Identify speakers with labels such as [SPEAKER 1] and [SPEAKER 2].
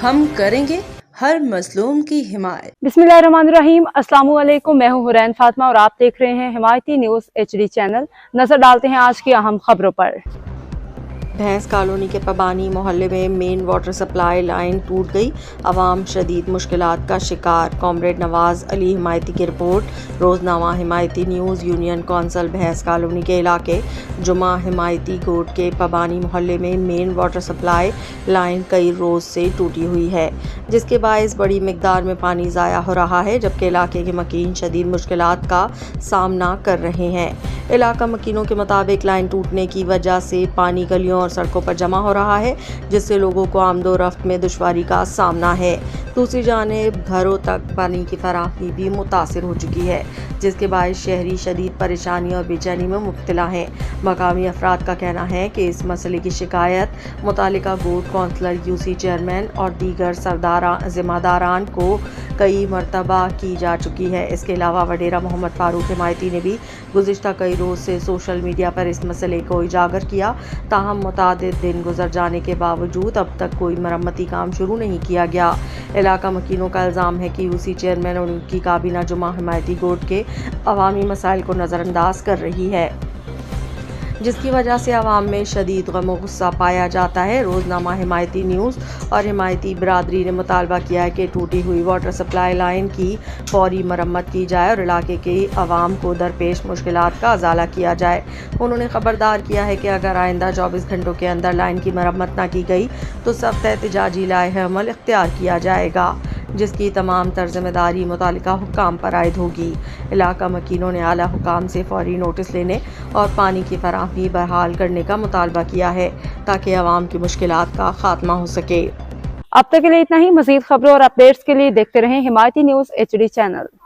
[SPEAKER 1] ہم کریں گے ہر مظلوم کی حمایت۔
[SPEAKER 2] بسم اللہ الرحمن الرحیم، السلام علیکم، میں ہوں حرین فاطمہ اور آپ دیکھ رہے ہیں حمایتی نیوز HD چینل۔ نظر ڈالتے ہیں آج کی اہم خبروں پر۔
[SPEAKER 3] بھینس کالونی کے پبانی محلے میں مین واٹر سپلائی لائن ٹوٹ گئی، عوام شدید مشکلات کا شکار۔ کامریڈ نواز علی حمایتی کی رپورٹ۔ روزنامہ حمایتی نیوز۔ یونین کونسل بھینس کالونی کے علاقے جمعہ حمایتی گوٹ کے پبانی محلے میں مین واٹر سپلائی لائن کئی روز سے ٹوٹی ہوئی ہے، جس کے باعث بڑی مقدار میں پانی ضائع ہو رہا ہے، جبکہ علاقے کے مکین شدید مشکلات کا سامنا کر رہے ہیں۔ علاقہ مکینوں کے مطابق لائن ٹوٹنے کی وجہ سے پانی گلیوں اور سڑکوں پر جمع ہو رہا ہے، جس سے لوگوں کو آمد و رفت میں دشواری کا سامنا ہے۔ دوسری جانب گھروں تک پانی کی فراہمی بھی متاثر ہو چکی ہے، جس کے باعث شہری شدید پریشانی اور بے چینی میں مبتلا ہیں۔ مقامی افراد کا کہنا ہے کہ اس مسئلے کی شکایت متعلقہ گوٹ کونسلر، UC چیئرمین اور دیگر ذمہ داران کو کئی مرتبہ کی جا چکی ہے۔ اس کے علاوہ وڈیرہ محمد فاروق حمایتی نے بھی گزشتہ کئی روز سے سوشل میڈیا پر اس مسئلے کو اجاگر کیا، تاہم متعدد دن گزر جانے کے باوجود اب تک کوئی مرمتی کام شروع نہیں کیا گیا۔ علاقہ مکینوں کا الزام ہے کہ UC چیئرمین اور ان کی کابینہ جمعہ حمایتی گوٹ کے عوامی مسائل کو نظر انداز کر رہی ہے، جس کی وجہ سے عوام میں شدید غم و غصہ پایا جاتا ہے۔ روزنامہ حمایتی نیوز اور حمایتی برادری نے مطالبہ کیا ہے کہ ٹوٹی ہوئی واٹر سپلائی لائن کی فوری مرمت کی جائے اور علاقے کے عوام کو درپیش مشکلات کا ازالہ کیا جائے۔ انہوں نے خبردار کیا ہے کہ اگر آئندہ 24 گھنٹوں کے اندر لائن کی مرمت نہ کی گئی تو سخت احتجاجی لائحہ عمل اختیار کیا جائے گا، جس کی تمام تر ذمہ داری متعلقہ حکام پر عائد ہوگی۔ علاقہ مکینوں نے اعلیٰ حکام سے فوری نوٹس لینے اور پانی کی فراہمی بحال کرنے کا مطالبہ کیا ہے تاکہ عوام کی مشکلات کا خاتمہ ہو سکے۔
[SPEAKER 2] اب تک کے لیے اتنا ہی۔ مزید خبروں اور اپڈیٹس کے لیے دیکھتے رہیں حمایتی نیوز HD چینل۔